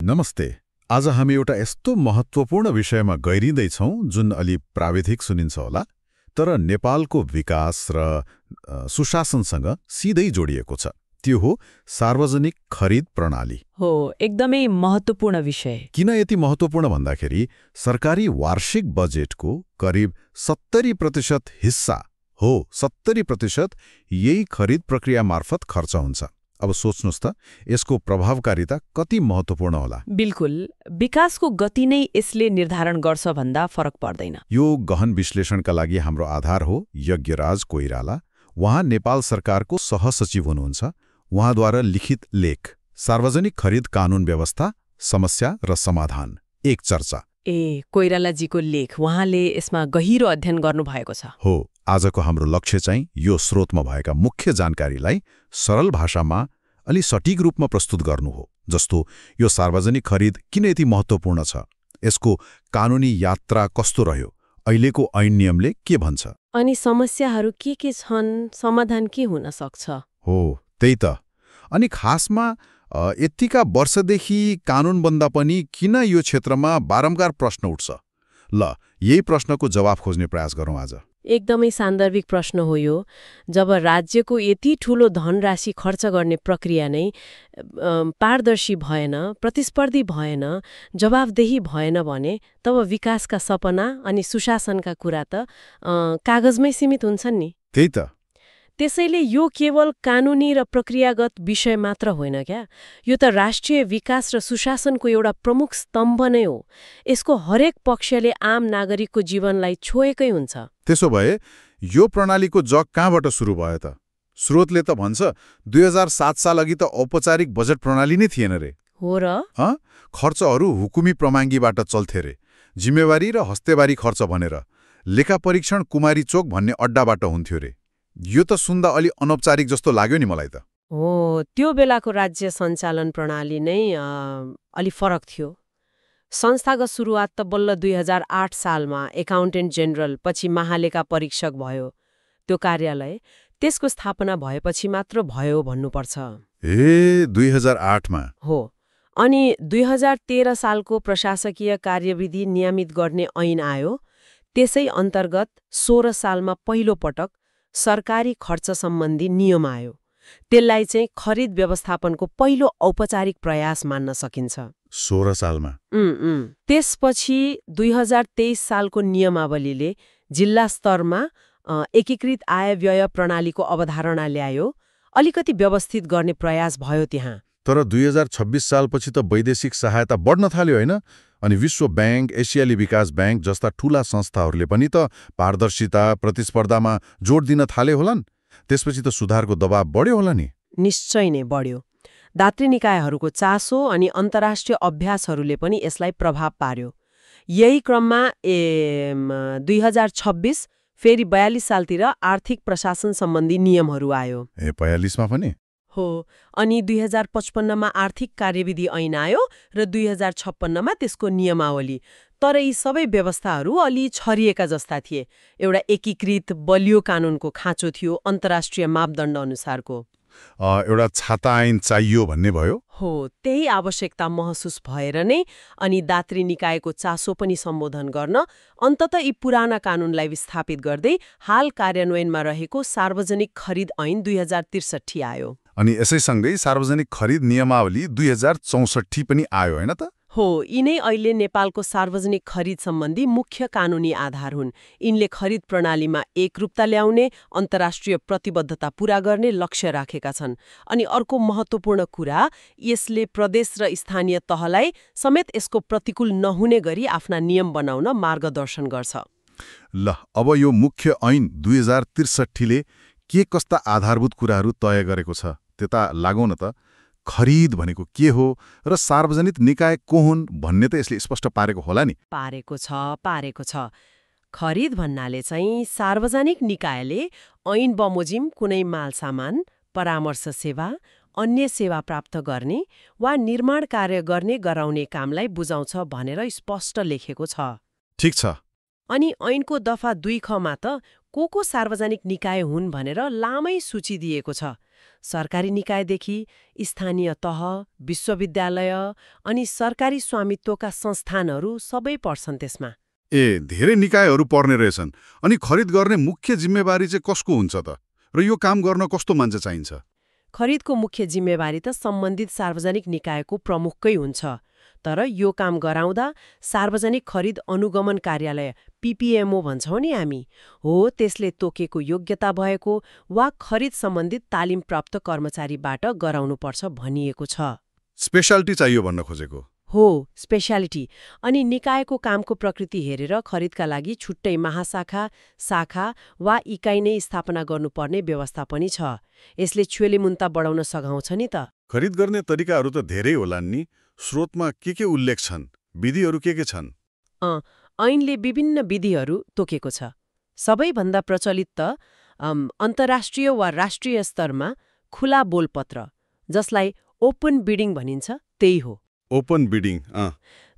नमस्ते। आज हामी एउटा यस्तो महत्त्वपूर्ण विषयमा गहिरिँदैछौँ जुन अलि प्राविधिक सुनिन्छ होला, तर नेपालको विकास र सुशासनसँग सिधै जोडिएको छ। त्यो हो सार्वजनिक खरिद प्रणाली। हो, एकदमै महत्त्वपूर्ण विषय। किन यति महत्त्वपूर्ण भन्दाखेरि सरकारी वार्षिक बजेटको करिब 70% हिस्सा 70% यही खरिद प्रक्रिया मार्फत खर्च हुन्छ। अब सोच्नुस् त यसको प्रभावकारिता कति महत्त्वपूर्ण होला। बिल्कुल, विकासको गति नै यसले निर्धारण गर्छ भन्दा फरक पर्दैन। यो गहन विश्लेषणका लागि हाम्रो आधार हो यज्ञराज कोइराला। उहाँ नेपाल सरकारको सहसचिव हुनुहुन्छ। उहाँद्वारा लिखित लेख सार्वजनिक खरिद कानून व्यवस्था, समस्या र समाधान, एक चर्चा। कोइरालाजीको लेख, उहाँले यसमा गहिरो अध्ययन गर्नुभएको छ। हो, आजको हाम्रो लक्ष्य चाहिँ यो स्रोतमा भएका मुख्य जानकारीलाई सरल भाषामा अलि सटीक रूपमा प्रस्तुत गर्नु हो। जस्तो यो सार्वजनिक खरिद किन यति महत्त्वपूर्ण छ, यसको कानुनी यात्रा कस्तो रह्यो, अहिलेको ऐन नियमले के भन्छ, अनि समस्याहरू के छन्, समाधान के हुन सक्छ। हो त्यही त। अनि खासमा यतिका वर्षदेखि कानुन बन्दा पनि किन यो क्षेत्रमा बारम्बार प्रश्न उठ्छ। ल, यही प्रश्नको जवाफ खोज्ने प्रयास गरौँ आज। एकदमै सान्दर्भिक प्रश्न हो यो। जब राज्यको यति ठूलो धनराशि खर्च गर्ने प्रक्रिया नै पारदर्शी भएन, प्रतिस्पर्धी भएन, जवाफदेही भएन भने तब विकासका सपना अनि सुशासनका कुरा त कागजमै सीमित हुन्छन् नि। त्यही त। त्यसैले यो केवल कानुनी र प्रक्रियागत विषय मात्र होइन क्या, यो त राष्ट्रिय विकास र सुशासनको एउटा प्रमुख स्तम्भ नै हो। यसको हरेक पक्षले आम नागरिकको जीवनलाई छोएकै हुन्छ। त्यसो भए यो प्रणालीको जग कहाँबाट सुरु भयो त? स्रोतले त भन्छ 2007 साल अघि त औपचारिक बजेट प्रणाली नै थिएन रे। हो र? खर्चहरू हुकुमी प्रमाङ्गीबाट चल्थे रे। जिम्मेवारी र हस्तेबारी खर्च भनेर लेखा परीक्षण कुमारी चोक भन्ने अड्डाबाट हुन्थ्यो रे। यो त सुन्दा अलि अनौपचारिक जस्तो लाग्यो नि मलाई त। हो, त्यो बेलाको राज्य सञ्चालन प्रणाली नै अलि फरक थियो। संस्थागत सुरुवात त बल्ल 2008 सालमा एकाउन्टेन्ट जेनरल, पछि महालेखा परीक्षक भयो त्यो कार्यालय। त्यसको स्थापना भएपछि मात्र भयो भन्नुपर्छ। 2008 मा? हो। अनि 2013 सालको प्रशासकीय कार्यविधि नियमित गर्ने ऐन आयो। त्यसै अन्तर्गत 16 सालमा पहिलो पटक सरकारी खर्च सम्बन्धी नियम आयो। त्यसलाई चाहिँ खरिद व्यवस्थापनको पहिलो औपचारिक प्रयास मान्न सकिन्छ। 16 सालमा? त्यसपछि 2023 सालको नियमावलीले जिल्ला स्तरमा एकीकृत आय व्यय प्रणालीको अवधारणा ल्यायो। अलिकति व्यवस्थित गर्ने प्रयास भयो त्यहाँ। तर 2026 सालपछि त वैदेशिक सहायता बढ्न थाल्यो होइन? अनि विश्व ब्याङ्क, एसियाली विकास ब्याङ्क जस्ता ठूला संस्थाहरूले पनि त पारदर्शिता, प्रतिस्पर्धामा जोड दिन थाले होलान्। त्यसपछि त सुधारको दबाव बढ्यो होला नि? निश्चय नै बढ्यो। दात्री निकायहरूको चासो अनि अन्तर्राष्ट्रिय अभ्यासहरूले पनि यसलाई प्रभाव पार्यो। यही क्रममा 2026 फेरि 42 सालतिर आर्थिक प्रशासन सम्बन्धी नियमहरू आयो। 42 मा पनि? हो। अनि 2055 मा आर्थिक कार्यविधि ऐन आयो र 2056 मा त्यसको नियमावली। तर यी सबै व्यवस्थाहरू अलि छरिएका जस्ता थिए। एउटा एकीकृत बलियो कानुनको खाँचो थियो अन्तर्राष्ट्रिय मापदण्ड अनुसारको। एउटा छाता ऐन चाहियो भन्ने भयो। हो, त्यही आवश्यकता महसुस भएर नै अनि दात्री निकायको चासो पनि सम्बोधन गर्न अन्ततः यी पुराना कानुनलाई विस्थापित गर्दै हाल कार्यान्वयनमा रहेको सार्वजनिक खरिद ऐन 2063 आयो। अनि यसैसँगै सार्वजनिक खरिद नियमावली 2064 पनि आयो होइन त? हो, यिनै अहिले नेपालको सार्वजनिक खरिद सम्बन्धी मुख्य कानुनी आधार हुन्। यिनले खरिद प्रणालीमा एकरूपता ल्याउने, अन्तर्राष्ट्रिय प्रतिबद्धता पूरा गर्ने लक्ष्य राखेका छन्। अनि अर्को महत्त्वपूर्ण कुरा, यसले प्रदेश र स्थानीय तहलाई समेत यसको प्रतिकूल नहुने गरी आफ्ना नियम बनाउन मार्गदर्शन गर्छ। ल, अब यो मुख्य ऐन 2063 ले के कस्ता आधारभूत कुराहरू तय गरेको छ त्यता लागौँ न त। खरिद भनेको के हो र सार्वजनिक निकाय को हुन् भन्ने त यसले स्पष्ट पारेको होला नि? पारेको छ। खरिद भन्नाले चाहिँ सार्वजनिक निकायले ऐन बमोजिम कुनै मालसामान, परामर्श सेवा, अन्य सेवा प्राप्त गर्ने वा निर्माण कार्य गर्ने गराउने कामलाई बुझाउँछ भनेर स्पष्ट लेखेको छ। ठिक छ। अनि ऐनको दफा 2 ख मा त को सार्वजनिक निकाय हुन् भनेर लामै सूची दिएको छ। सरकारी निकायदेखि स्थानीय तह, विश्वविद्यालय अनि सरकारी स्वामित्वका संस्थानहरू सबै पर्छन् त्यसमा। धेरै निकायहरू पर्ने रहेछन्। अनि खरिद गर्ने मुख्य जिम्मेवारी चाहिँ कसको हुन्छ त? र यो काम गर्न कस्तो मान्छे चाहिन्छ? खरिदको मुख्य जिम्मेवारी त सम्बन्धित सार्वजनिक निकायको प्रमुखकै हुन्छ। तर यो काम गराउँदा सार्वजनिक खरिद अनुगमन कार्यालय PPMO भन्छौँ नि हामी, हो त्यसले तोकेको योग्यता भएको वा खरिद सम्बन्धित तालिम प्राप्त कर्मचारीबाट गराउनुपर्छ भनिएको छ। स्पेशालिटी चाहियो भन्न खोजेको हो, स्पेशालिटी। अनि निकायको कामको प्रकृति हेरेर खरिदका लागि छुट्टै महाशाखा, शाखा वा इकाइ नै स्थापना गर्नुपर्ने व्यवस्था पनि छ। यसले छुएलीमुन्ता बढाउन सघाउँछ नि त। खरिद गर्ने तरिकाहरू त धेरै होलान् नि। स्रोतमा के उल्लेख छन्? विधिहरू के छन्? ऐनले विभिन्न विधिहरू तोकेको छ। सबैभन्दा प्रचलित त अन्तर्राष्ट्रिय वा राष्ट्रिय स्तरमा खुला बोलपत्र, जसलाई ओपन बिडिङ भनिन्छ, त्यही हो। Open bidding.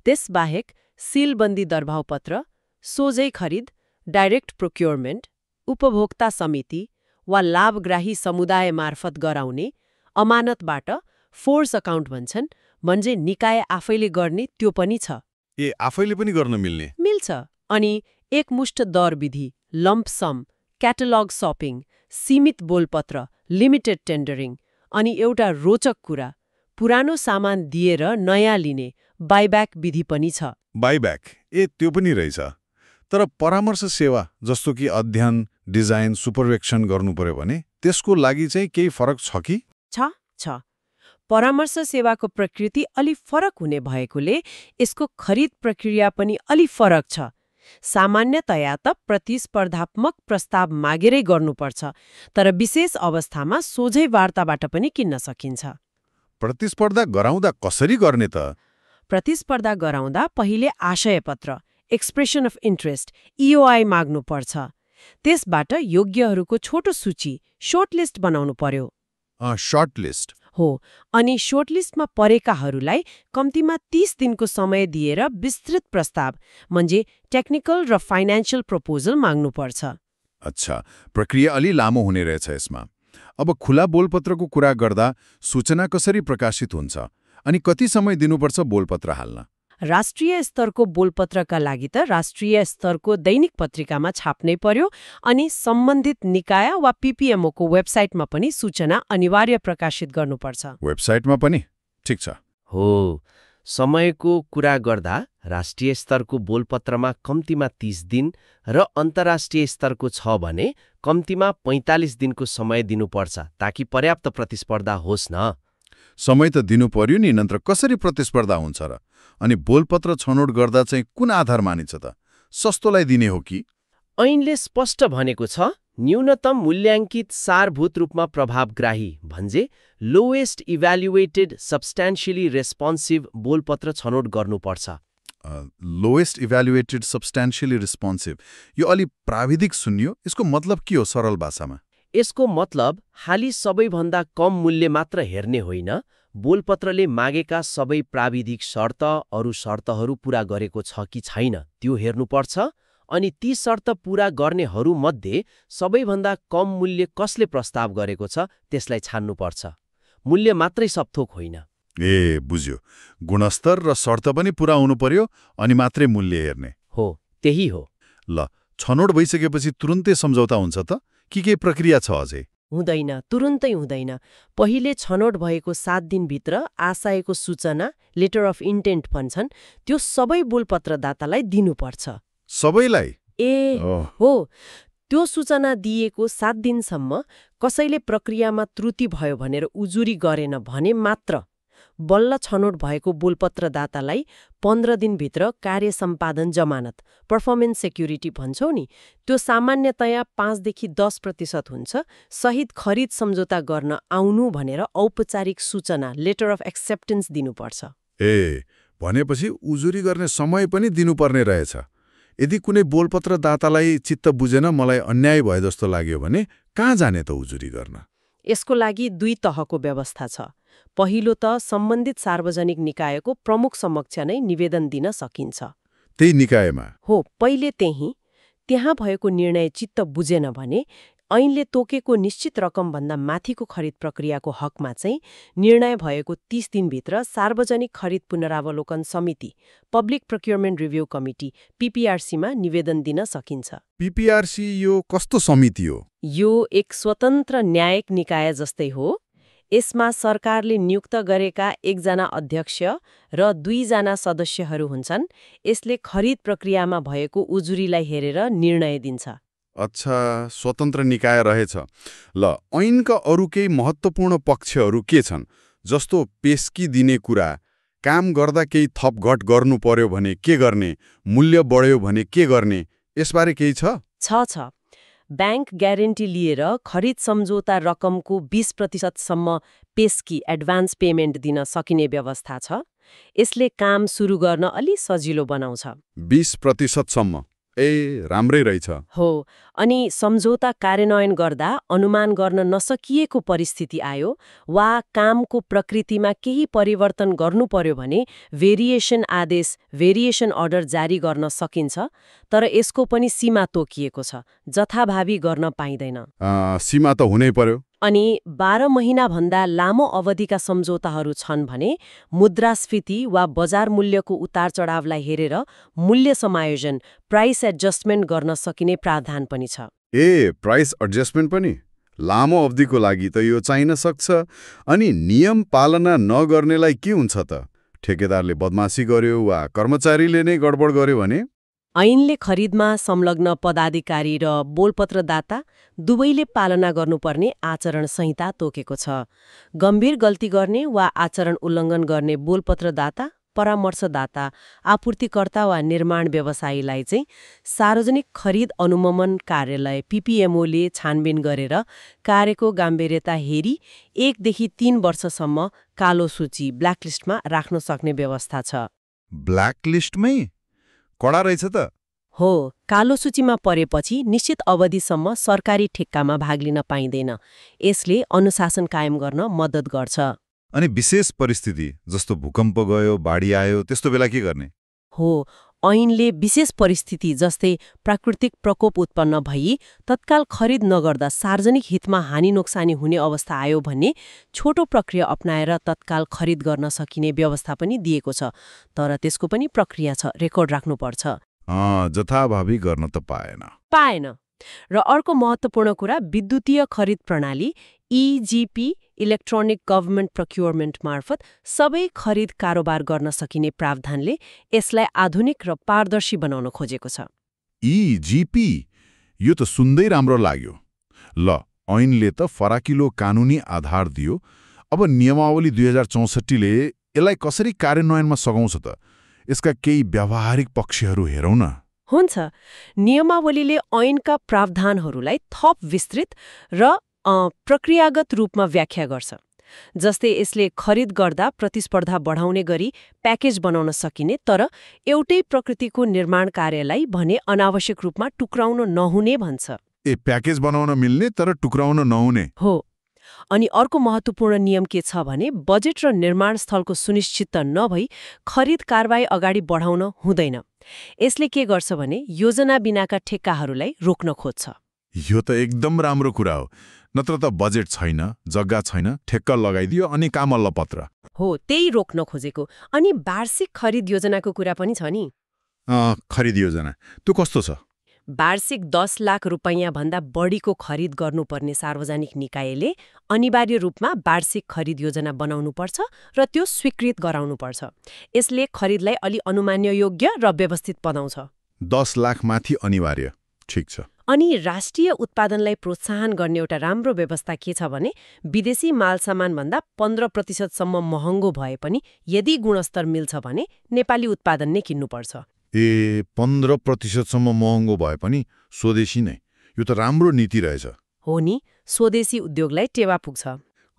त्यसबाहेक सिलबन्दी दरभावपत्र, सोझै खरिद, डाइरेक्ट प्रोक्योरमेन्ट, उपभोक्ता समिति वा लाभग्राही समुदाय मार्फत गराउने, अमानतबाट फोर्स अकाउन्ट भन्छन्, म्हणजे निकाय आफैले गर्ने त्यो पनि छ। आफैले पनि गर्न मिल्ने? मिल्छ। अनि एकमुष्ट दर विधि, लम्प सम, क्याटलग सपिङ, सीमित बोलपत्र, लिमिटेड टेन्डरिङ, अनि एउटा रोचक कुरा, पुरानो सामान दिएर नयाँ लिने बाइब्याक विधि पनि छ। बाइब्याक? त्यो पनि रहेछ। तर परामर्श सेवा जस्तो कि अध्ययन, डिजाइन, सुपरवेक्सन गर्नु पर्यो भने त्यसको लागि चाहिँ केही फरक छ कि? छ। परामर्श सेवाको प्रकृति अलि फरक हुने भएकोले यसको खरिद प्रक्रिया पनि अलि फरक छ। सामान्यतया त प्रतिस्पर्धात्मक प्रस्ताव मागेरै गर्नुपर्छ, तर विशेष अवस्थामा सोझै वार्ताबाट पनि किन्न सकिन्छ। प्रतिस्पर्धा गराउँदा कसरी गर्ने त? प्रतिस्पर्धा गराउँदा पहिले आशयपत्र, एक्सप्रेसन अफ इन्ट्रेस्ट, EOI माग्नुपर्छ। त्यसबाट योग्यहरूको छोटो सूची, शोर्टलिस्ट बनाउनु पर्यो। शर्टलिस्ट? हो। अनि शोर्टलिस्टमा परेकाहरूलाई कम्तीमा 30 दिनको समय दिएर विस्तृत प्रस्ताव, म्हणजे टेक्निकल र फाइनेन्शियल प्रपोजल माग्नुपर्छ। अच्छा, प्रक्रिया अलि लामो हुने रहेछ यसमा। अब खुला बोलपत्रको कुरा गर्दा सूचना कसरी प्रकाशित हुन्छ अनि कति समय दिनुपर्छ बोलपत्र हाल्न? राष्ट्रिय स्तरको बोलपत्रका लागि त राष्ट्रिय स्तरको दैनिक पत्रिकामा छाप्नै पर्यो, अनि सम्बन्धित निकाय वा PPMO को वेबसाइटमा पनि सूचना अनिवार्य प्रकाशित गर्नुपर्छ। वेबसाइटमा पनि? ठिक छ। हो, समयको कुरा गर्दा राष्ट्रिय स्तरको बोलपत्रमा कम्तीमा 30 दिन र अन्तर्राष्ट्रिय स्तरको छ भने कम्तीमा 45 दिनको समय दिनुपर्छ, ताकि पर्याप्त प्रतिस्पर्धा होस् न। समय त दिनु पर्यो नि, नत्र कसरी प्रतिस्पर्धा हुन्छ र? अनि बोलपत्र छनौट गर्दा चाहिँ कुन आधार मानिन्छ त? सस्तोलाई दिने हो कि? ऐनले स्पष्ट भनेको छ, न्यूनतम मूल्याङ्कित सारभूत रूपमा प्रभावग्राही, भन्छ लोएस्ट इभ्यालुएटेड सब्स्ट्यान्शियली रेस्पोन्सिभ बोलपत्र छनौट गर्नुपर्छ। लोएस्ट इभ्यालुएटेड सब्स्ट्यान्शियली रेस्पोन्सिभ, यो अलि प्राविधिक सुन्यो। यसको मतलब के हो सरल भाषामा? यसको मतलब हाली सबैभन्दा कम मूल्य मात्र हेर्ने होइन, बोलपत्रले मागेका सबै प्राविधिक शर्त, अरू शर्तहरू पूरा गरेको छ कि छैन त्यो हेर्नुपर्छ। अनि ती शर्त पूरा गर्नेहरूमध्ये सबैभन्दा कम मूल्य कसले प्रस्ताव गरेको छ त्यसलाई छान्नुपर्छ। मूल्य मात्रै सबथोक होइन। बुझ्यो। गुणस्तर र शर्त पनि पूरा हुनु पर्यो, अनि मात्रै मूल्य हेर्ने हो। त्यही हो। ल, छनौट भइसकेपछि तुरुन्तै सम्झौता हुन्छ त कि के प्रक्रिया छ अझै? हुँदैन, तुरुन्तै हुँदैन। पहिले छनौट भएको 7 दिनभित्र आशयको सूचना, लेटर अफ इन्टेन्ट भन्छन्, त्यो सबै बोलपत्रदातालाई दिनुपर्छ। सबैलाई? हो। त्यो सूचना दिएको 7 दिनसम्म कसैले प्रक्रियामा त्रुटि भयो भनेर उजुरी गरेन भने मात्र बल्ल छनौट भएको बोलपत्रदातालाई 15 दिनभित्र कार्य सम्पादन जमानत, पर्फर्मेन्स सेक्युरिटी भन्छौँ नि, त्यो सामान्यतया 5 देखि 10% हुन्छ, सहित खरिद सम्झौता गर्न आउनु भनेर औपचारिक सूचना, लेटर अफ एक्सेप्टेन्स दिनुपर्छ। भनेपछि उजुरी गर्ने समय पनि दिनुपर्ने रहेछ। यदि कुनै बोलपत्रदातालाई चित्त बुझेन, मलाई अन्याय भए जस्तो लाग्यो भने कहाँ जाने त उजुरी गर्न? यसको लागि 2 तहको व्यवस्था छ। पहिलो त सम्बन्धित सार्वजनिक निकायको प्रमुख समक्ष नै निवेदन दिन सकिन्छ। त्यही निकायमा? हो, पहिले त्यहाँ भएको निर्णय चित्त बुझेन भने ऐनले तोकेको निश्चित रकमभन्दा माथिको खरिद प्रक्रियाको हकमा चाहिँ निर्णय भएको 30 दिनभित्र सार्वजनिक खरिद पुनरावलोकन समिति, पब्लिक प्रोक्योरमेन्ट रिभ्यू कमिटी, पीपीआरसीमा निवेदन दिन सकिन्छ। पीपीआरसी यो कस्तो समिति हो? यो एक स्वतन्त्र न्यायिक निकाय जस्तै हो। यसमा सरकारले नियुक्त गरेका 1 जना अध्यक्ष र 2 जना सदस्यहरू हुन्छन्। यसले खरिद प्रक्रियामा भएको उजुरीलाई हेरेर निर्णय दिन्छ। अच्छा, स्वतन्त्र निकाय रहेछ। ल, ऐनका अरू केही महत्त्वपूर्ण पक्षहरू के छन्? जस्तो पेस्की दिने कुरा, काम गर्दा केही थपघट गर्नु पर्यो भने के गर्ने, मूल्य बढ्यो भने के गर्ने, यसबारे केही छ? छ। ब्याङ्क ग्यारेन्टी लिएर खरिद सम्झौता रकमको 20% पेस्की एडभान्स पेमेन्ट दिन सकिने व्यवस्था छ। यसले काम सुरु गर्न अलि सजिलो बनाउँछ। 20%? ए, राम्रै रहेछ। हो, अनि सम्झौता कार्यान्वयन गर्दा अनुमान गर्न नसकिएको परिस्थिति आयो वा कामको प्रकृतिमा केही परिवर्तन गर्नु पर्यो भने भेरिएसन आदेश, भेरिएसन अर्डर जारी गर्न सकिन्छ। तर यसको पनि सीमा तोकिएको छ, जथाभावी गर्न पाइँदैन। सीमा त हुनै पर्यो। अनि 12 महिनाभन्दा लामो अवधिका सम्झौताहरू छन् भने मुद्रास्फीति वा बजार मूल्यको उतार चढावलाई हेरेर मूल्य समायोजन, प्राइस एडजस्टमेन्ट गर्न सकिने प्रावधान पनि छ। ए, प्राइस एडजस्टमेन्ट पनि? लामो अवधिको लागि त यो चाहिन सक्छ। अनि नियम पालना नगर्नेलाई के हुन्छ त? ठेकेदारले बदमासी गर्यो वा कर्मचारीले नै गडबड गर्यो भने? ऐनले खरिदमा संलग्न पदाधिकारी र बोलपत्रदाता दुवैले पालना गर्नुपर्ने आचरण संहिता तोकेको छ। गम्भीर गल्ती गर्ने वा आचरण उल्लङ्घन गर्ने बोलपत्रदाता, परामर्शदाता, आपूर्तिकर्ता वा निर्माण व्यवसायीलाई चाहिँ सार्वजनिक खरिद अनुमोदन कार्यालय पीपीएमओले छानबिन गरेर कार्यको गम्भीरता हेरी 1 देखि 3 वर्षसम्म कालो सूची ब्ल्याकलिस्टमा राख्न सक्ने व्यवस्था छ। ब्ल्याकलिस्टमै? कडा रहेछ त। हो, कालो सूचीमा परेपछि निश्चित अवधिसम्म सरकारी ठेक्कामा भाग लिन पाइँदैन। यसले अनुशासन कायम गर्न मद्दत गर्छ। अनि विशेष परिस्थिति जस्तो भूकम्प गयो, बाढी आयो, त्यस्तो बेला के गर्ने? हो, ऐनले विशेष परिस्थिति जस्तै प्राकृतिक प्रकोप उत्पन्न भई तत्काल खरिद नगर्दा सार्वजनिक हितमा हानि नोक्सानी हुने अवस्था आयो भने छोटो प्रक्रिया अपनाएर तत्काल खरिद गर्न सकिने व्यवस्था पनि दिएको छ। तर त्यसको पनि प्रक्रिया छ, रेकर्ड राख्नुपर्छ। जथाभावी गर्न त पाएन। र अर्को महत्त्वपूर्ण कुरा, विद्युतीय खरिद प्रणाली इजिपी, इलेक्ट्रोनिक गभर्नमेन्ट प्रोक्योरमेन्ट मार्फत सबै खरिद कारोबार गर्न सकिने प्रावधानले यसलाई आधुनिक र पारदर्शी बनाउन खोजेको छ। इजिपी? यो त सुन्दै राम्रो लाग्यो। ल, ऐनले त फराकिलो कानुनी आधार दियो। अब नियमावली 2064ले यसलाई कसरी कार्यान्वयनमा सघाउँछ त? यसका केही व्यावहारिक पक्षहरू हेरौँ न। हुन्छ, नियमावलीले ऐनका प्रावधानहरूलाई थप विस्तृत र प्रक्रियागत रूपमा व्याख्या गर्छ। जस्तै यसले खरिद गर्दा प्रतिस्पर्धा बढाउने गरी प्याकेज बनाउन सकिने तर एउटै प्रकृतिको निर्माण कार्यलाई भने अनावश्यक रूपमा टुक्राउन नहुने भन्छ। ए, प्याकेज बनाउन मिल्ने तर टुक्राउन नहुने? हो। अनि अर्को महत्त्वपूर्ण नियम के छ भने बजेट र निर्माण स्थलको सुनिश्चित नभई खरिद कारबाही अगाडि बढाउन हुँदैन। यसले के गर्छ भने योजना बिनाका ठेक्काहरूलाई रोक्न खोज्छ। यो त एकदम राम्रो कुरा हो। नत्र त बजेट छैन, जग्गा छैन, ठेक्का लगाइदियो अनि काम अल्लपत्र। हो, त्यही रोक्न खोजेको। अनि वार्षिक खरिद योजनाको कुरा पनि छ नि। खरिद योजना त्यो कस्तो छ? वार्षिक 10 लाख रुपैयाँ भन्दा बढीको खरिद गर्नुपर्ने सार्वजनिक निकायले अनिवार्य रूपमा वार्षिक खरिद योजना बनाउनुपर्छ र त्यो स्वीकृत गराउनुपर्छ। यसले खरिदलाई अलि अनुमान्य योग्य र व्यवस्थित बनाउँछ। 10 लाख माथि अनिवार्य, ठिक छ। अनि राष्ट्रिय उत्पादनलाई प्रोत्साहन गर्ने एउटा राम्रो व्यवस्था के छ भने विदेशी मालसामानभन्दा 15% महँगो भए पनि यदि गुणस्तर मिल्छ भने नेपाली उत्पादन नै किन्नुपर्छ। ए, 15% महँगो भए पनि स्वदेशी नै? यो त राम्रो नीति रहेछ। हो नि, स्वदेशी उद्योगलाई टेवा पुग्छ।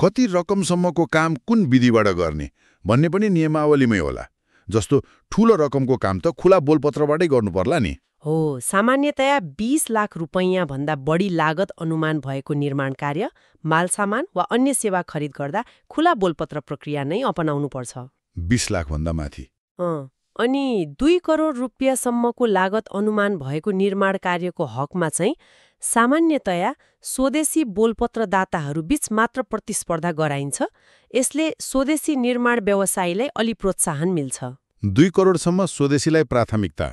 कति रकमसम्मको काम कुन विधिबाट गर्ने भन्ने पनि नियमावलीमै होला। जस्तो ठूलो रकमको काम त खुला बोलपत्रबाटै गर्नु पर्ला नि। हो, सामान्यतया 20 लाख रुपैयाँ भन्दा बढी लागत अनुमान भएको निर्माण कार्य, मालसामान वा अन्य सेवा खरिद गर्दा खुला बोलपत्र प्रक्रिया नै अपनाउनुपर्छ। 20 लाख भन्दा माथि? अनि 2 करोड रुपियाँसम्मको लागत अनुमान भएको निर्माण कार्यको हकमा चाहिँ सामान्यतया स्वदेशी बोलपत्रदाताहरूबीच मात्र प्रतिस्पर्धा गराइन्छ। यसले स्वदेशी निर्माण व्यवसायीलाई अलि प्रोत्साहन मिल्छ। 2 करोडसम्म स्वदेशीलाई प्राथमिकता।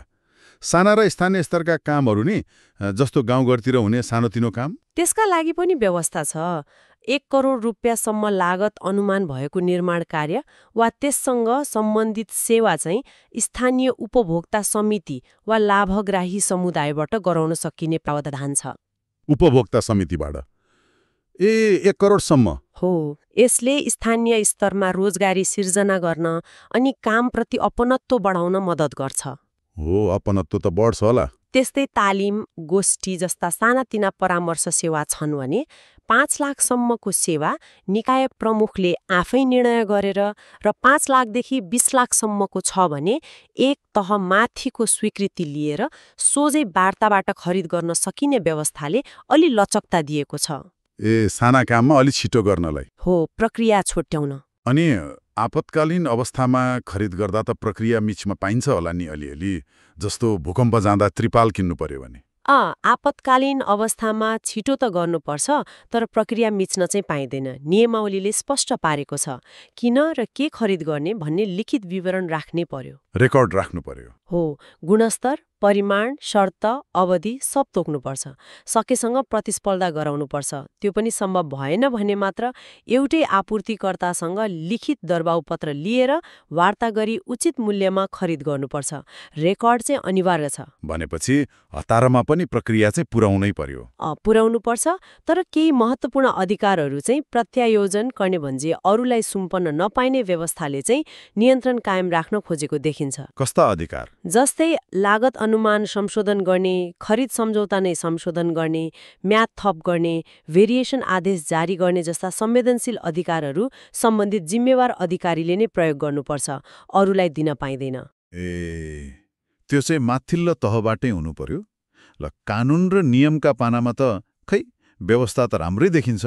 साना र स्थानीय स्तरका कामहरू नि, जस्तो गाउँघरतिर हुने सानोतिनो काम? त्यसका लागि पनि व्यवस्था छ। 1 करोड रुपियाँसम्म लागत अनुमान भएको निर्माण कार्य वा त्यससँग सम्बन्धित सेवा चाहिँ स्थानीय उपभोक्ता समिति वा लाभग्राही समुदायबाट गराउन सकिने प्रावधान छ। उपभोक्ता समितिबाट? 1 करोडसम्म? हो, यसले स्थानीय स्तरमा रोजगारी सिर्जना गर्न अनि कामप्रति अपनत्व बढाउन मद्दत गर्छ। हो, अपनत्व त बढ्छ होला। त्यस्तै तालिम, गोष्ठी जस्ता सानातिना परामर्श सेवा छन् भने 5 लाखसम्मको सेवा निकाय प्रमुखले आफै निर्णय गरेर र 5 लाखदेखि 20 लाखसम्मको छ भने एक तह माथिको स्वीकृति लिएर सोझै वार्ताबाट खरिद गर्न सकिने व्यवस्थाले अलि लचकता दिएको छ। साना काममा अलि छिटो गर्नलाई? हो, प्रक्रिया छोट्याउन। अनि आपतकालीन अवस्थामा खरिद गर्दा त प्रक्रिया मिचमा पाइन्छ होला नि अलिअलि, जस्तो भूकम्प जाँदा त्रिपाल किन्नु पर्यो भने? आपतकालीन अवस्थामा छिटो त गर्नुपर्छ, तर प्रक्रिया मिच्न चाहिँ पाइँदैन। नियमावलीले स्पष्ट पारेको छ किन र के खरिद गर्ने भन्ने लिखित विवरण राख्नै पर्यो। रेकर्ड राख्नु पर्यो? हो, गुणस्तर, परिमाण, शर्त, अवधि सब तोक्नुपर्छ। सकेसँग प्रतिस्पर्धा गराउनुपर्छ। त्यो पनि सम्भव भएन भने मात्र एउटै आपूर्तिकर्तासँग लिखित दरबाउ पत्र लिएर वार्ता गरी उचित मूल्यमा खरिद गर्नुपर्छ। रेकर्ड चाहिँ अनिवार्य छ। भनेपछि हतारमा पनि प्रक्रिया चाहिँ पुर्याउनै पर्यो? पुर्याउनुपर्छ, तर केही महत्त्वपूर्ण अधिकारहरू चाहिँ प्रत्यायोजन गर्ने भन्छ अरूलाई सुम्पन्न नपाइने व्यवस्थाले चाहिँ नियन्त्रण कायम राख्न खोजेको देखिन्छ। कस्ता अधिकार? जस्तै लागत अनुमान संशोधन गर्ने, खरिद सम्झौता नै संशोधन गर्ने, म्याद थप गर्ने, भेरिएसन आदेश जारी गर्ने जस्ता संवेदनशील अधिकारहरू सम्बन्धित जिम्मेवार अधिकारीले नै प्रयोग गर्नुपर्छ, अरूलाई दिन पाइँदैन। त्यो चाहिँ माथिल्लो तहबाटै हुनु पर्यो। ल, कानुन र नियमका पानामा त खै व्यवस्था त राम्रै देखिन्छ,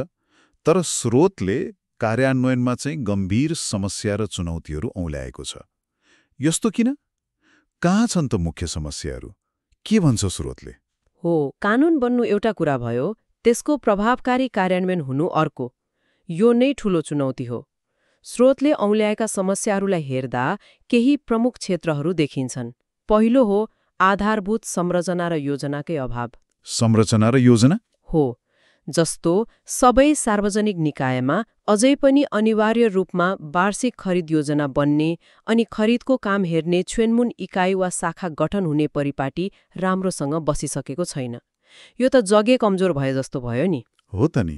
तर स्रोतले कार्यान्वयनमा चाहिँ गम्भीर समस्या र चुनौतीहरू औँल्याएको छ। यस्तो किन? कहाँ छन् त मुख्य समस्याहरू? के भन्छ स्रोतले? हो, कानुन बन्नु एउटा कुरा भयो, त्यसको प्रभावकारी कार्यान्वयन हुनु अर्को। यो नै ठूलो चुनौती हो। स्रोतले औँल्याएका समस्याहरूलाई हेर्दा केही प्रमुख क्षेत्रहरू देखिन्छन्। पहिलो हो आधारभूत संरचना र योजनाकै अभाव। संरचना र योजना? हो, जस्तो सबै सार्वजनिक निकायमा अझै पनि अनिवार्य रूपमा वार्षिक खरिद योजना बन्ने अनि खरिदको काम हेर्ने छुनमुन इकाइ वा शाखा गठन हुने परिपाटी राम्रोसँग बसिसकेको छैन। यो त जगे कमजोर भए जस्तो भयो नि। हो त नि,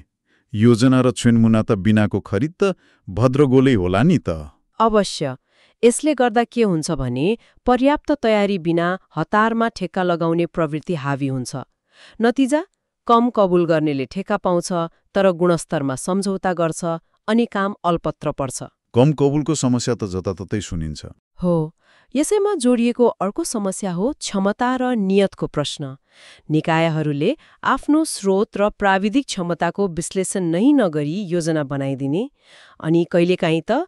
योजना र छुनमुना त बिनाको खरिद त भद्रगोलै होला नि त। अवश्य। यसले गर्दा के हुन्छ भने पर्याप्त तयारी बिना हतारमा ठेक्का लगाउने प्रवृत्ति हावी हुन्छ। नतिजा, कम कबुल गर्नेले ठेक्का पाउँछ, तर गुणस्तरमा सम्झौता गर्छ अनि काम अल्पत्र पर्छ। कम कबुलको समस्या त जताततै सुनिन्छ। हो, यसैमा जोडिएको अर्को समस्या हो क्षमता र नियतको प्रश्न। निकायहरूले आफ्नो स्रोत र प्राविधिक क्षमताको विश्लेषण नै नगरी योजना बनाइदिने अनि कहिलेकाहीँ त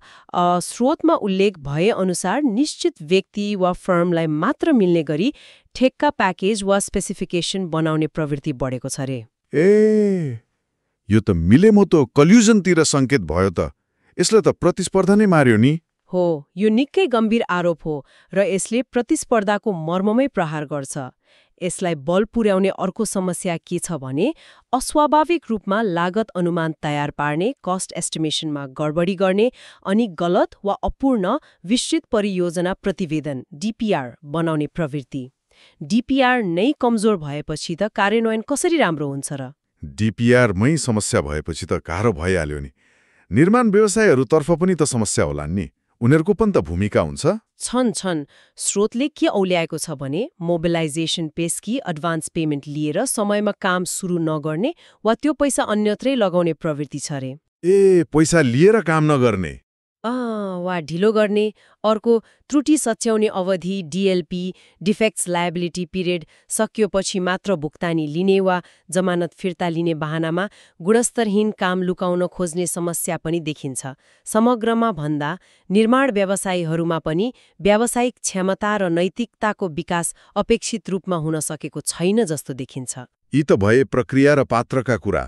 स्रोतमा उल्लेख भए अनुसार निश्चित व्यक्ति वा फर्मलाई मात्र मिल्ने गरी ठेक्का प्याकेज वा स्पेसिफिकेसन बनाउने प्रवृत्ति बढेको छ रे। यो त मिलेमोतो कल्युजनतिर सङ्केत भयो त। यसले त प्रतिस्पर्धा नै मार्यो नि। हो, यो निकै गम्भीर आरोप हो र यसले प्रतिस्पर्धाको मर्ममै प्रहार गर्छ। यसलाई बल पुर्याउने अर्को समस्या के छ भने अस्वाभाविक रूपमा लागत अनुमान तयार पार्ने, कस्ट एस्टिमेसनमा गडबडी गर्ने अनि गलत वा अपूर्ण विस्तृत परियोजना प्रतिवेदन डीपीआर बनाउने प्रवृत्ति। डीपीआर नै कमजोर भएपछि त कार्यान्वयन कसरी राम्रो हुन्छ र? डीपीआरमै समस्या भएपछि त गाह्रो भइहाल्यो नि। निर्माण व्यवसायहरूतर्फ पनि त समस्या होला नि। उनीहरूको पनि त भूमिका हुन्छ? छन्। स्रोतले के औल्याएको छ भने मोबिलाइजेसन पेस्की एडभान्स पेमेन्ट लिएर समयमा काम सुरु नगर्ने वा त्यो पैसा अन्यत्रै लगाउने प्रवृत्ति छ रे। पैसा लिएर काम नगर्ने? वा ढिलो गर्ने, अर्को त्रुटि सच्याउने अवधि डिएलपी डिफेक्ट्स लायबिलिटी पिरियड सकिएपछि मात्र भुक्तानी लिने वा जमानत फिर्ता लिने बहानामा गुणस्तरहीन काम लुकाउन खोज्ने समस्या पनि देखिन्छ। समग्रमा भन्दा निर्माण व्यवसायीहरूमा पनि व्यावसायिक क्षमता र नैतिकताको विकास अपेक्षित रूपमा हुन सकेको छैन जस्तो देखिन्छ। यी त भए प्रक्रिया र पात्रका कुरा।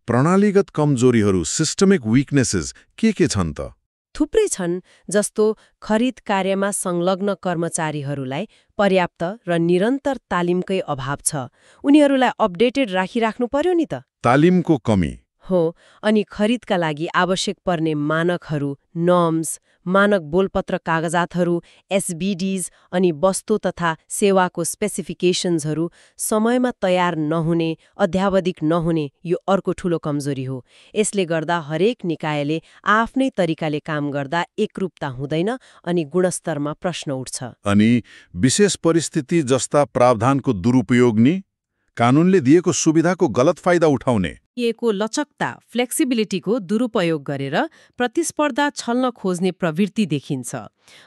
प्रणालीगत कमजोरीहरू सिस्टमिक विकनेसेस के छन् त? थुप्रै छन्, जस्तो खरिद कार्यमा संलग्न कर्मचारीहरूलाई पर्याप्त र निरन्तर तालिमकै अभाव छ। उनीहरूलाई अपडेटेड राखिराख्नु पर्यो नि त। तालिमको कमी हो, अनि खरिदका लागि आवश्यक पर्ने मानकहरू, नर्म्स, मानक बोलपत्र कागजातहरू, एसबीडीज अनि वस्तु तथा सेवाको स्पेसिफिकेशन्सहरू समयमा तयार नहुने, अध्यावधिक नहुने यो अर्को ठूलो कमजोरी हो। यसले गर्दा हरेक निकायले आफ्नै तरिकाले काम गर्दा एकरूपता हुँदैन अनि गुणस्तरमा प्रश्न उठ्छ। अनि विशेष परिस्थिति जस्ता प्रावधानको दुरुपयोग नि? कानूनले दिएको सुविधाको गलत फाइदा उठाउने, को लचकता फ्लेक्सिबिलिटीको दुरुपयोग गरेर प्रतिस्पर्धा छल्न खोज्ने प्रवृत्ति देखिन्छ।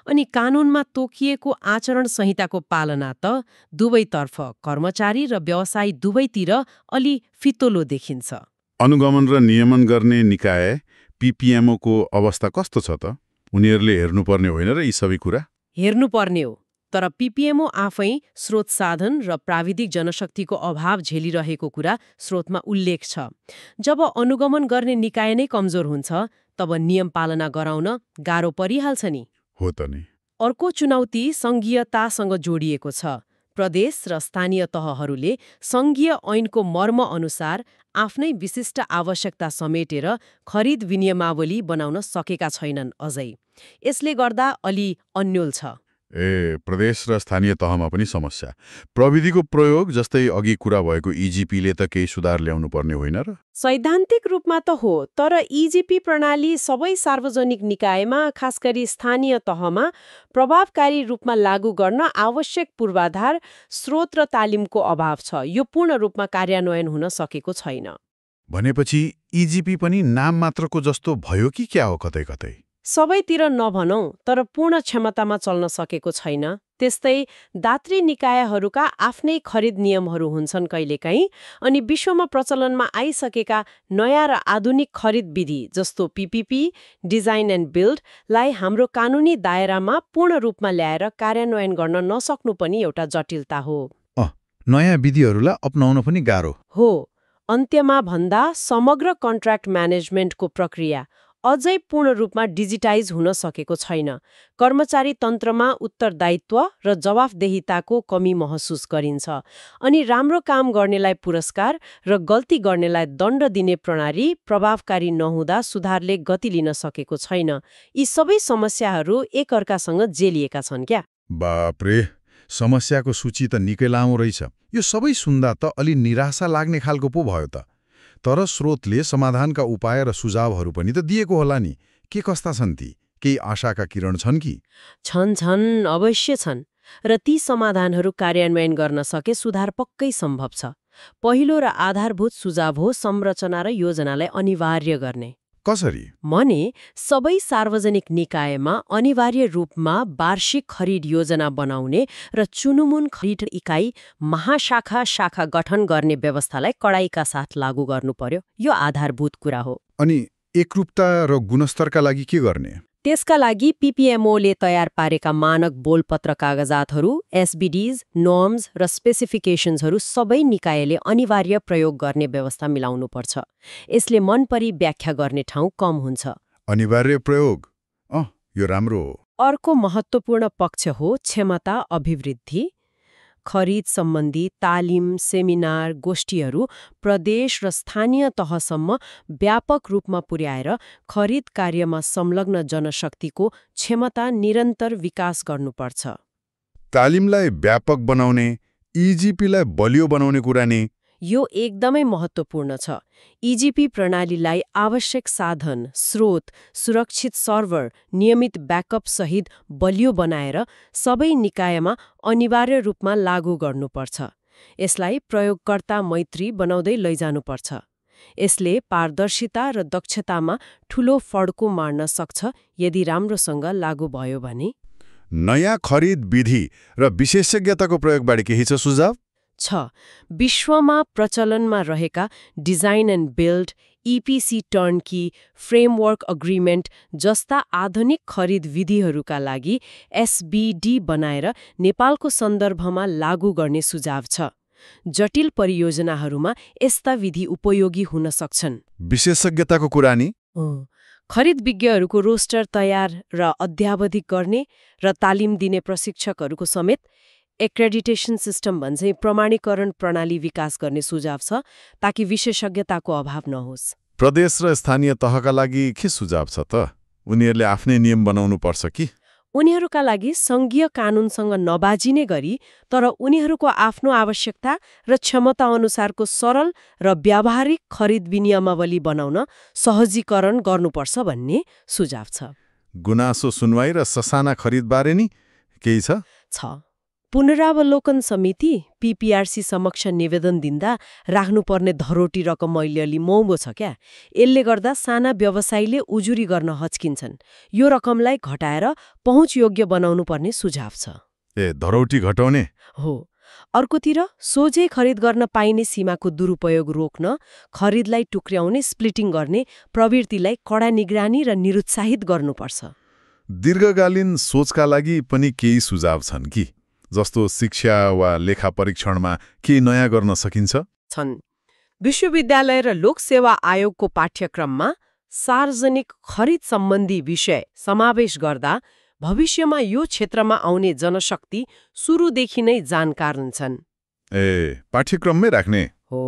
अनि कानूनमा तोकिएको आचरण संहिताको पालना त दुवैतर्फ कर्मचारी र व्यवसायी दुवैतिर अलि फितोलो देखिन्छ। अनुगमन र नियमन गर्ने निकाय पीपीएमओको अवस्था कस्तो छ त? उनीहरूले हेर्नुपर्ने होइन र यी सबै कुरा? हेर्नुपर्ने हो, तर पीपीएमओ आफै स्रोत साधन र प्राविधिक जनशक्तिको अभाव झेलिरहेको कुरा स्रोतमा उल्लेख छ। जब अनुगमन गर्ने निकाय नै कमजोर हुन्छ, तब नियम पालना गराउन गाह्रो परिहाल्छ नि। हो त नि। अर्को चुनौती सङ्घीयतासँग जोडिएको छ। प्रदेश र स्थानीय तहहरूले सङ्घीय ऐनको मर्म अनुसार आफ्नै विशिष्ट आवश्यकता समेटेर खरिद विनियमावली बनाउन सकेका छैनन् अझै। यसले गर्दा अलि अन्यल छ। प्रदेश र स्थानीय तहमा पनि समस्या। प्रविधिको प्रयोग जस्तै अघि कुरा भएको इजिपीले त केही सुधार ल्याउनु पर्ने होइन र? सैद्धान्तिक रूपमा त हो, तर इजिपी प्रणाली सबै सार्वजनिक निकायमा, खास गरी स्थानीय तहमा प्रभावकारी रूपमा लागू गर्न आवश्यक पूर्वाधार, स्रोत र तालिमको अभाव छ। यो पूर्ण रूपमा कार्यान्वयन हुन सकेको छैन। भनेपछि इजिपी पनि नाम मात्रको जस्तो भयो कि क्या हो कतै कतै? सबैतिर नभनौं, तर पूर्ण क्षमतामा चल्न सकेको छैन। त्यस्तै दात्री निकायहरूका आफ्नै खरिद नियमहरू हुन्छन् कहिलेकाहीँ, अनि विश्वमा प्रचलनमा आइसकेका नयाँ र आधुनिक खरिद विधि जस्तो पीपीपी, डिजाइन एन्ड बिल्डलाई हाम्रो कानूनी दायरामा पूर्ण रूपमा ल्याएर कार्यान्वयन गर्न नसक्नु पनि एउटा जटिलता हो। नयाँ विधिहरूलाई अपनाउन पनि गाह्रो हो। अन्त्यमा भन्दा समग्र कन्ट्र्याक्ट म्यानेजमेन्टको प्रक्रिया अझै पूर्ण रूपमा डिजिटाइज हुन सकेको छैन। कर्मचारी तन्त्रमा उत्तरदायित्व र जवाफदेहिताको कमी महसुस गरिन्छ, अनि राम्रो काम गर्नेलाई पुरस्कार र गल्ती गर्नेलाई दण्ड दिने प्रणाली प्रभावकारी नहुँदा सुधारले गति लिन सकेको छैन। यी सबै समस्याहरू एकअर्कासँग जेलिएका छन् क्या। बाप्रे, समस्याको सूची त निकै लामो रहेछ। यो सबै सुन्दा त अलि निराशा लाग्ने खालको पो भयो त। तर स्रोतले समाधानका उपाय र सुझावहरू पनि त दिएको होला नि। के कस्ता छन् ती? केही आशाका किरण छन् कि? छन्, अवश्य छन्। र ती समाधानहरू कार्यान्वयन गर्न सके सुधार पक्कै सम्भव छ। पहिलो र आधारभूत सुझाव हो संरचना र योजनालाई अनिवार्य गर्ने। कसरी? मने सबै सार्वजनिक निकायमा अनिवार्य रूपमा वार्षिक खरिद योजना बनाउने र चुनुमुन खरिद इकाइ महाशाखा गठन गर्ने व्यवस्थालाई कडाइका साथ लागू गर्नु पर्यो। यो आधारभूत कुरा हो। अनि एकरूपता र गुणस्तरका लागि के गर्ने? त्यसका लागि पीपीएमओले तयार पारेका मानक बोलपत्र कागजातहरू, एसबीडीज, नर्म्स र स्पेसिफिकेशन्सहरू सबै निकायले अनिवार्य प्रयोग गर्ने व्यवस्था मिलाउनुपर्छ। यसले मनपरी व्याख्या गर्ने ठाउँ कम हुन्छ। अनिवार्य प्रयोग, यो राम्रो हो। अर्को महत्त्वपूर्ण पक्ष हो क्षमता अभिवृद्धि। खरिद सम्बन्धी तालिम, सेमिनार, गोष्ठीहरू प्रदेश र स्थानीय तहसम्म व्यापक रूपमा पुर्याएर खरिद कार्यमा संलग्न जनशक्तिको क्षमता निरन्तर विकास गर्नुपर्छ। तालिमलाई व्यापक बनाउने, इजिपीलाई बलियो बनाउने कुरा नि? यो एकदमै महत्त्वपूर्ण छ। इजिपी प्रणालीलाई आवश्यक साधन, स्रोत, सुरक्षित सर्भर, नियमित ब्याकअप सहित बलियो बनाएर सबै निकायमा अनिवार्य रूपमा लागू गर्नुपर्छ। यसलाई प्रयोगकर्ता मैत्री बनाउँदै लैजानुपर्छ। यसले पारदर्शिता र दक्षतामा ठूलो फड्को मार्न सक्छ यदि राम्रोसँग लागू भयो भने। नयाँ खरिद विधि र विशेषज्ञताको प्रयोगबारे केही छ सुझाव? विश्वमा प्रचलनमा रहेका design and build, EPC turnkey, framework agreement जस्ता आधुनिक खरिद विधिहरूका लागि SBD बनाएर नेपालको सन्दर्भमा लागू गर्ने सुझाव छ। जटिल परियोजनाहरूमा यस्ता विधि उपयोगी हुन सक्छन्। विशेषज्ञताको कुरा नि? खरिद विज्ञहरूको रोस्टर तयार र अध्यावधिक गर्ने र तालिम दिने प्रशिक्षकहरूको समेत एक्रेडिटेसन सिस्टम भन्छ प्रमाणीकरण प्रणाली विकास गर्ने सुझाव छ ताकि विशेषज्ञताको अभाव नहोस्। प्रदेश र स्थानीय तहका लागि के सुझाव छ त? उनीहरूले आफ्नै नियम बनाउनु पर्छ कि? उनीहरूका लागि सङ्घीय कानूनसँग नबाजिने गरी तर उनीहरूको आफ्नो आवश्यकता र क्षमता अनुसारको सरल र व्यावहारिक खरिद विनियमावली बनाउन सहजीकरण गर्नुपर्छ भन्ने सुझाव छ। गुनासो सुनवाई र ससाना खरिदबारे नि केही छ? पुनरावलोकन समिति PPRC समक्ष निवेदन दिँदा राख्नुपर्ने धरोटी रकम अहिले अलि महँगो छ क्या। यसले गर्दा साना व्यवसायीले उजुरी गर्न हच्किन्छन्। यो रकमलाई घटाएर पहुँचयोग्य बनाउनु पर्ने सुझाव छ। धरोटी घटाउने हो। अर्कोतिर सोझै खरिद गर्न पाइने सीमाको दुरुपयोग रोक्न खरिदलाई टुक्र्याउने स्प्लिटिङ गर्ने प्रवृत्तिलाई कडा निगरानी र निरुत्साहित गर्नुपर्छ। दीर्घकालीन सोचका लागि पनि केही सुझाव छन् कि? जस्तो शिक्षा वा लेखा परीक्षणमा के नयाँ गर्न सकिन्छ? छन्। विश्वविद्यालय र लोकसेवा आयोगको पाठ्यक्रममा सार्वजनिक खरिद सम्बन्धी विषय समावेश गर्दा भविष्यमा यो क्षेत्रमा आउने जनशक्ति सुरुदेखि नै जानकार हुन्छन्। पाठ्यक्रममै राख्ने हो।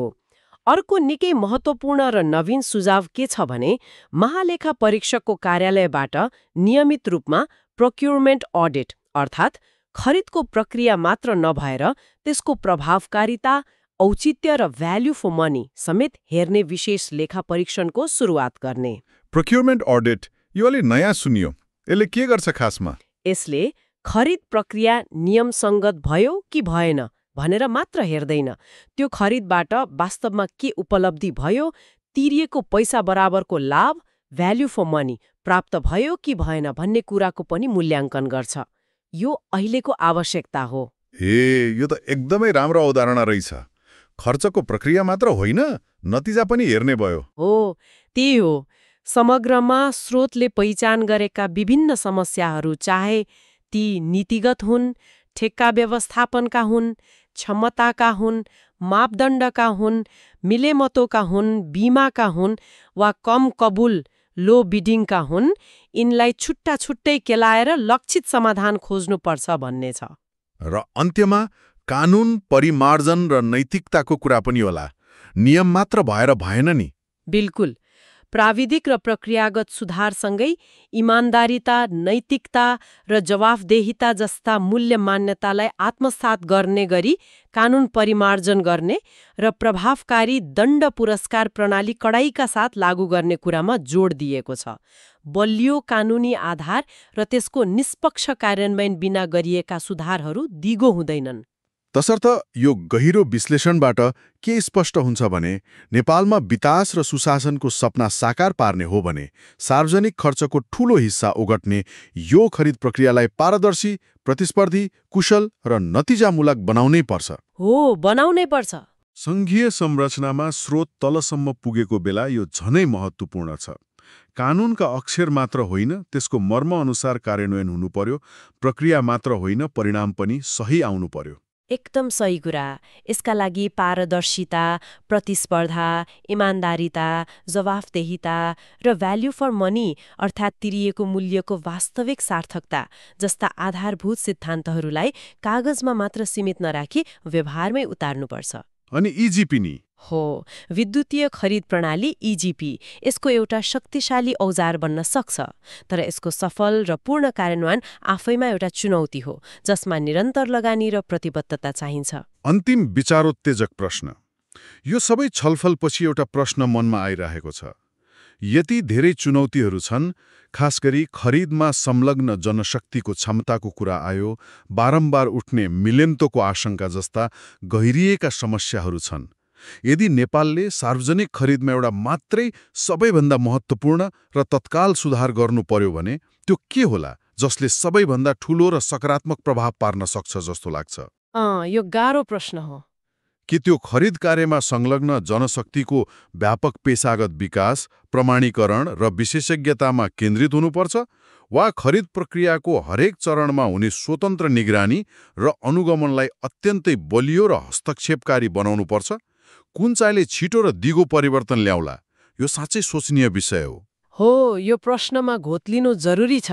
अर्को निकै महत्त्वपूर्ण र नवीन सुझाव के छ भने महालेखा परीक्षकको कार्यालयबाट नियमित रूपमा प्रोक्युरमेन्ट अडिट अर्थात् खरिदको प्रक्रिया मात्र नभएर त्यसको प्रभावकारिता, औचित्य र भ्याल्यु फर मनी समेत हेर्ने विशेष लेखा परीक्षणको सुरुवात गर्ने। प्रोक्युरमेन्ट अडिट यो अलि नयाँ सुनियो। यसले के गर्छ खासमा? यसले खरिद प्रक्रिया नियमसङ्गत भयो कि भएन भनेर मात्र हेर्दैन, त्यो खरिदबाट वास्तवमा के उपलब्धि भयो, तिरिएको पैसा बराबरको लाभ, भ्याल्यु फर मनी प्राप्त भयो कि भएन भन्ने कुराको पनि मूल्याङ्कन गर्छ। यो अहिलेको आवश्यकता हो। यो त एकदमै राम्रो अवधारणा रहेछ। खर्चको प्रक्रिया मात्र होइन, नतिजा पनि हेर्ने भयो। हो, त्यही हो। समग्रमा स्रोतले पहिचान गरेका विभिन्न समस्याहरू चाहे ती नीतिगत हुन्, ठेक्का व्यवस्थापनका हुन्, क्षमताका हुन्, मापदण्डका हुन्, मिलेमतोका हुन्, बीमाका हुन् वा कम कबुल लो बिडिङका हुन्, यिनलाई छुट्टा छुट्टै केलाएर लक्षित समाधान खोज्नुपर्छ भन्ने छ। र अन्त्यमा कानून परिमार्जन र नैतिकताको कुरा पनि होला। नियम मात्र भएर भएन नि। बिल्कुल। प्राविधिक र प्रक्रियागत सुधारसँगै इमान्दारिता, नैतिकता र जवाफदेहिता जस्ता मूल्य मान्यतालाई आत्मसात गर्ने गरी कानून परिमार्जन गर्ने र प्रभावकारी दण्ड पुरस्कार प्रणाली कडाइका साथ लागू गर्ने कुरामा जोड दिएको छ। बलियो कानूनी आधार र त्यसको निष्पक्ष कार्यान्वयन बिना गरिएका सुधारहरू दिगो हुँदैनन्। तसर्थ यो गहिरो विश्लेषणबाट के स्पष्ट हुन्छ भने नेपालमा विकास र सुशासनको सपना साकार पार्ने हो भने सार्वजनिक खर्चको ठूलो हिस्सा ओगट्ने यो खरिद प्रक्रियालाई पारदर्शी, प्रतिस्पर्धी, कुशल र नतिजामूलक बनाउनै पर्छ। हो, बनाउनै पर्छ। सङ्घीय संरचनामा स्रोत तलसम्म पुगेको बेला यो झनै महत्त्वपूर्ण छ। कानूनका अक्षर मात्र होइन, त्यसको मर्म अनुसार कार्यान्वयन हुनु पर्यो। प्रक्रिया मात्र होइन, परिणाम पनि सही आउनु पर्यो। एकदम सही कुरा। यसका लागि पारदर्शिता, प्रतिस्पर्धा, इमान्दारिता, जवाफदेहिता र भ्याल्यु फर मनी अर्थात् तिरिएको मूल्यको वास्तविक सार्थकता जस्ता आधारभूत सिद्धान्तहरूलाई कागजमा मात्र सीमित नराखी व्यवहारमै उतार्नुपर्छ। अनि इजिपी नि? हो, विद्युतीय खरिद प्रणाली EGP यसको एउटा शक्तिशाली औजार बन्न सक्छ, तर यसको सफल र पूर्ण कार्यान्वयन आफैमा एउटा चुनौती हो जसमा निरन्तर लगानी र प्रतिबद्धता चाहिन्छ। अन्तिम विचारोत्तेजक प्रश्न। यो सबै छलफलपछि एउटा प्रश्न मनमा आइरहेको छ। यति धेरै चुनौतीहरू छन्, खास गरी खरिदमा संलग्न जनशक्तिको क्षमताको कुरा आयो, बारम्बार उठ्ने मिलेन्तोको आशंका जस्ता गहिरिएका समस्याहरू छन्। यदि नेपालले सार्वजनिक खरिदमा एउटा मात्रै सबैभन्दा महत्त्वपूर्ण र तत्काल सुधार गर्नु पर्यो भने त्यो के होला जसले सबैभन्दा ठूलो र सकारात्मक प्रभाव पार्न सक्छ जस्तो लाग्छ? यो गाह्रो प्रश्न हो। के त्यो खरिद कार्यमा संलग्न जनशक्तिको व्यापक पेशागत विकास, प्रमाणीकरण र विशेषज्ञतामा केन्द्रित हुनुपर्छ, वा खरिद प्रक्रियाको हरेक चरणमा हुने स्वतन्त्र निगरानी र अनुगमनलाई अत्यन्तै बलियो र हस्तक्षेपकारी बनाउनुपर्छ? कुन चाहिँले छिटो र दिगो परिवर्तन ल्याउला? यो साँच्चै सोचनीय विषय हो। यो प्रश्नमा घोत्लिनु जरुरी छ।